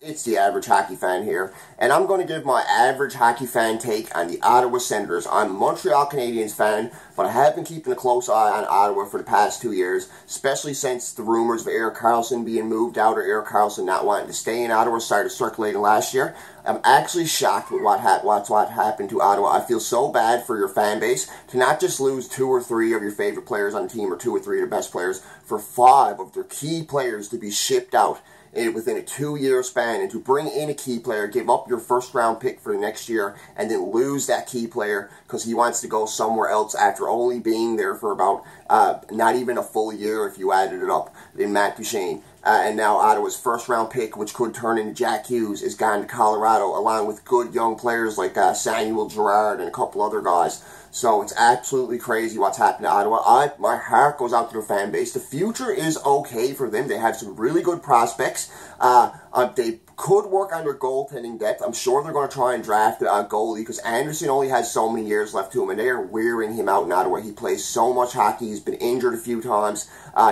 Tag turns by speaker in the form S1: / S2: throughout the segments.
S1: It's the average hockey fan here, and I'm going to give my average hockey fan take on the Ottawa Senators. I'm a Montreal Canadiens fan, but I have been keeping a close eye on Ottawa for the past 2 years, especially since the rumors of Erik Karlsson being moved out or Erik Karlsson not wanting to stay in Ottawa started circulating last year. I'm actually shocked with what happened to Ottawa. I feel so bad for your fan base to not just lose 2 or 3 of your favorite players on the team or 2 or 3 of the best players, for 5 of their key players to be shipped out within a 2-year span, and to bring in a key player, give up your first-round pick for the next year, and then lose that key player because he wants to go somewhere else after only being there for about not even a full year if you added it up, in Matt Duchene. And now Ottawa's first-round pick, which could turn into Jack Hughes, is gone to Colorado, along with good young players like Samuel Girard and a couple other guys. So it's absolutely crazy what's happened to Ottawa. My heart goes out to their fan base. The future is okay for them. They have some really good prospects. They could work on their goaltending depth. I'm sure they're going to try and draft a goalie because Anderson only has so many years left to him, and they are wearing him out in Ottawa. He plays so much hockey. He's been injured a few times.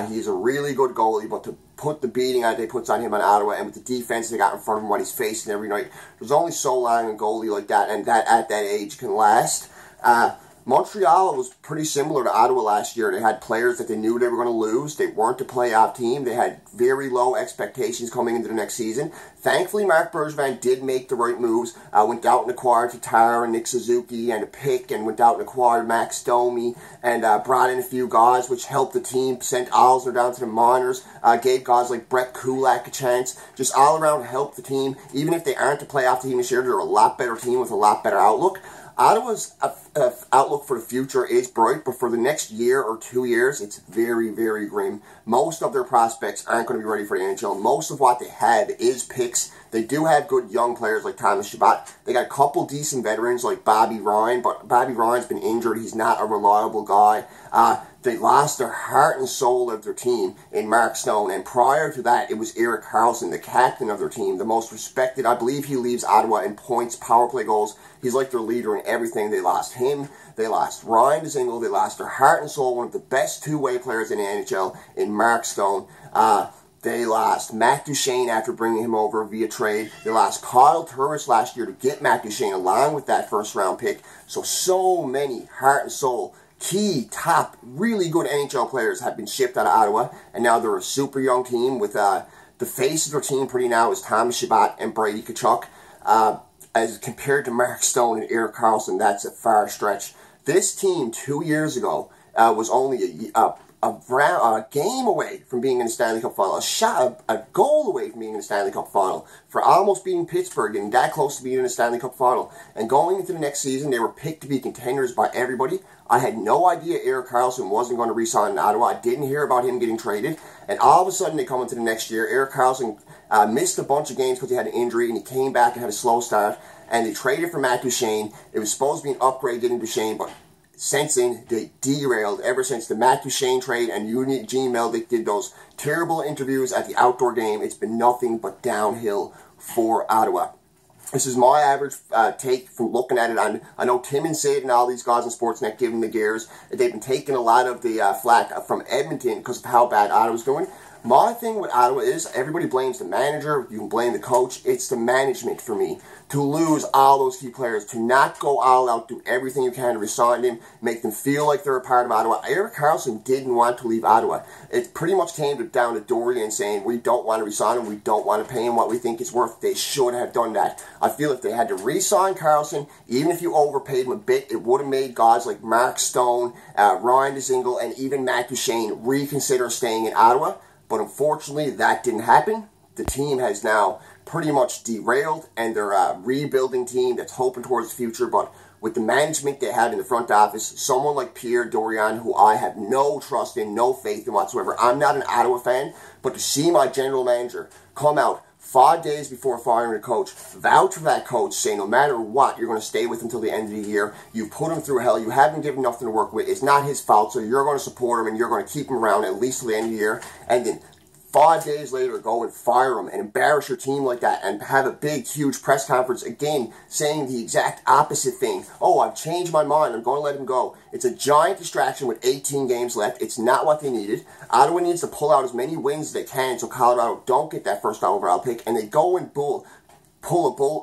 S1: He's a really good goalie, but to put the beating they puts on him on Ottawa, and with the defense they got in front of him, what he's facing every night, there's only so long a goalie like that, and that at that age can last. Montreal was pretty similar to Ottawa last year. They had players that they knew they were going to lose. They weren't a playoff team. They had very low expectations coming into the next season. Thankfully, Marc Bergevin did make the right moves. Went out and acquired Tatar and Nick Suzuki and a pick, and went out and acquired Max Domi, and brought in a few guys, which helped the team. Sent Alzner down to the minors. Gave guys like Brett Kulak a chance. Just all around helped the team. Even if they aren't a playoff team this year, they're a lot better team with a lot better outlook. Ottawa's outlook for the future is bright, but for the next year or 2 years, it's very, very grim. Most of their prospects aren't going to be ready for the NHL. Most of what they have is picks. They do have good young players like Thomas Chabot. They got a couple decent veterans like Bobby Ryan, but Bobby Ryan's been injured. He's not a reliable guy. They lost their heart and soul of their team in Mark Stone, and prior to that, it was Erik Karlsson, the captain of their team, the most respected. I believe he leads Ottawa in points, power play goals. He's like their leader in everything. They lost him. They lost Ryan Dzingel. They lost their heart and soul, one of the best two-way players in the NHL, in Mark Stone. They lost Matt Duchene after bringing him over via trade. They lost Kyle Turris last year to get Matt Duchene along with that first-round pick. So many heart and soul, key, top, really good NHL players have been shipped out of Ottawa, and now they're a super young team with the face of their team pretty now is Thomas Chabot and Brady Tkachuk. As compared to Mark Stone and Erik Karlsson, that's a far stretch. This team 2 years ago was only a game away from being in the Stanley Cup final, a goal away from being in the Stanley Cup final, for almost beating Pittsburgh, getting that close to being in the Stanley Cup final. And going into the next season, they were picked to be contenders by everybody. I had no idea Erik Karlsson wasn't going to re-sign in Ottawa. I didn't hear about him getting traded. And all of a sudden, they come into the next year. Erik Karlsson missed a bunch of games because he had an injury, and he came back and had a slow start. And they traded for Matt Duchene. It was supposed to be an upgrade getting Duchene, but since then, they derailed ever since the Matt Duchene trade, and Eugene Melnyk did those terrible interviews at the outdoor game. It's been nothing but downhill for Ottawa. This is my average take from looking at it. I know Tim and Sid and all these guys in Sportsnet giving the gears. They've been taking a lot of the flack from Edmonton because of how bad Ottawa's doing. My thing with Ottawa is everybody blames the manager. You can blame the coach. It's the management for me. To lose all those key players, to not go all out, do everything you can to resign them, make them feel like they're a part of Ottawa. Erik Karlsson didn't want to leave Ottawa. It pretty much came down to Dorian saying, we don't want to resign him, we don't want to pay him what we think it's worth. They should have done that. I feel if they had to resign Karlsson, even if you overpaid him a bit, it would have made guys like Mark Stone, Ryan Dzingel, and even Matt Duchene reconsider staying in Ottawa. But unfortunately, that didn't happen. The team has now pretty much derailed, and they're a rebuilding team that's hoping towards the future. But with the management they have in the front office, someone like Pierre Dorion, who I have no trust in, no faith in whatsoever. I'm not an Ottawa fan, but to see my general manager come out 5 days before firing a coach, vouch for that coach, say no matter what, you're going to stay with him until the end of the year. You put him through hell. You haven't given nothing to work with. It's not his fault, so you're going to support him and you're going to keep him around at least till the end of the year. And then 5 days later go and fire him and embarrass your team like that and have a big, huge press conference again saying the exact opposite thing. Oh, I've changed my mind. I'm going to let him go. It's a giant distraction with 18 games left. It's not what they needed. Ottawa needs to pull out as many wins as they can so Colorado don't get that first overall pick, and they go and pull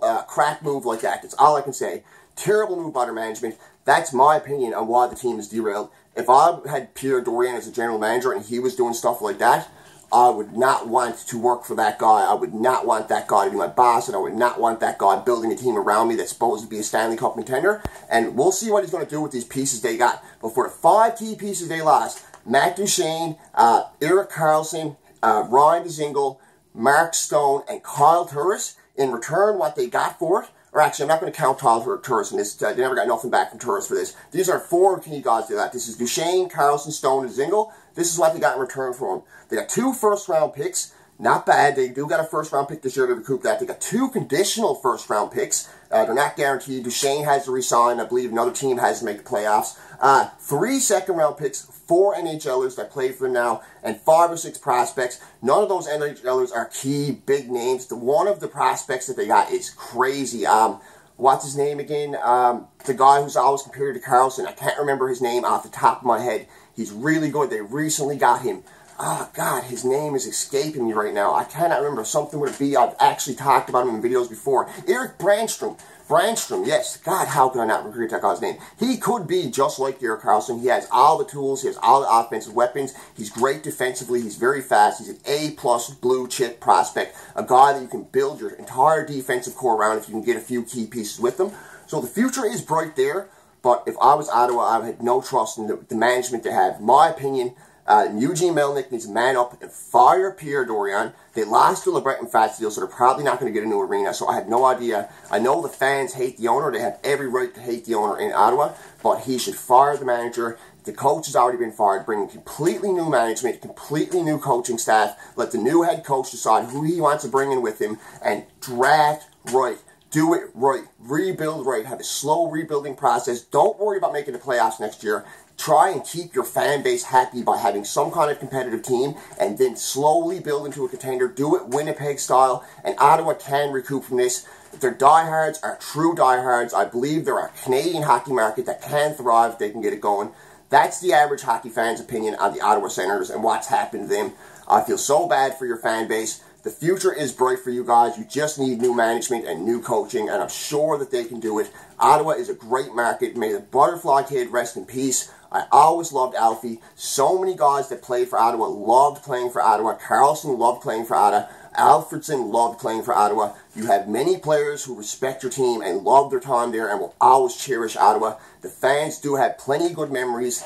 S1: a crack move like that. That's all I can say. Terrible move by their management. That's my opinion on why the team is derailed. If I had Pierre Dorian as a general manager and he was doing stuff like that, I would not want to work for that guy. I would not want that guy to be my boss, and I would not want that guy building a team around me that's supposed to be a Stanley Cup contender. And we'll see what he's going to do with these pieces they got. But for the 5 key pieces they lost, Matt Duchene, Erik Karlsson, Ryan Dzingel, Mark Stone, and Kyle Turris, in return, what they got for it, or actually, I'm not going to count Turris in this. They never got nothing back from Turris for this. These are 4 key guys they got. This is Duchene, Karlsson, Stone, and Dzingel. This is what they got in return for them. They got 2 first-round picks. Not bad. They do got a first-round pick this year to recoup that. They got 2 conditional first-round picks. They're not guaranteed. Duchene has to resign. I believe another team has to make the playoffs. 3 second-round picks, 4 NHLers that play for them now, and 5 or 6 prospects. None of those NHLers are key, big names. One of the prospects that they got is crazy. What's his name again? The guy who's always compared to Karlsson. I can't remember his name off the top of my head. He's really good. They recently got him. Oh, God, his name is escaping me right now. I cannot remember. Something with a B. I've actually talked about him in videos before. Erik Brandstrom. Brandstrom, yes. God, how could I not recruit that guy's name? He could be just like Erik Karlsson. He has all the tools. He has all the offensive weapons. He's great defensively. He's very fast. He's an A-plus blue-chip prospect. A guy that you can build your entire defensive core around if you can get a few key pieces with them. So the future is bright there. But if I was Ottawa, I had no trust in the management they have. My opinion, Eugene Melnyk needs to man up and fire Pierre Dorian. They lost to LeBreton Fastidel, so they're probably not going to get a new arena. So I had no idea. I know the fans hate the owner. They have every right to hate the owner in Ottawa. But he should fire the manager. The coach has already been fired. Bring in completely new management, completely new coaching staff. Let the new head coach decide who he wants to bring in with him. And draft right. Do it right. Rebuild right. Have a slow rebuilding process. Don't worry about making the playoffs next year. Try and keep your fan base happy by having some kind of competitive team and then slowly build into a contender. Do it Winnipeg style, and Ottawa can recoup from this. If their diehards are true diehards, I believe they're a Canadian hockey market that can thrive if they can get it going. That's the average hockey fan's opinion on the Ottawa Senators and what's happened to them. I feel so bad for your fan base. The future is bright for you guys. You just need new management and new coaching, and I'm sure that they can do it. Ottawa is a great market. May the Butterfly Kid rest in peace. I always loved Alfie. So many guys that played for Ottawa loved playing for Ottawa. Karlsson loved playing for Ottawa. Alfredson loved playing for Ottawa. You have many players who respect your team and love their time there and will always cherish Ottawa. The fans do have plenty of good memories,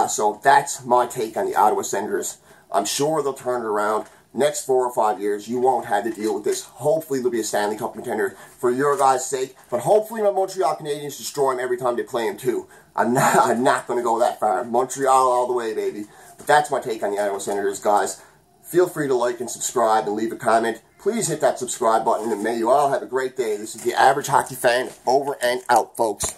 S1: so that's my take on the Ottawa Senators. I'm sure they'll turn it around. Next 4 or 5 years, you won't have to deal with this. Hopefully, they'll be a Stanley Cup contender for your guys' sake. But hopefully, my Montreal Canadiens destroy them every time they play them, too. I'm not going to go that far. Montreal all the way, baby. But that's my take on the Ottawa Senators, guys. Feel free to like and subscribe and leave a comment. Please hit that subscribe button, and may you all have a great day. This is the Average Hockey Fan, over and out, folks.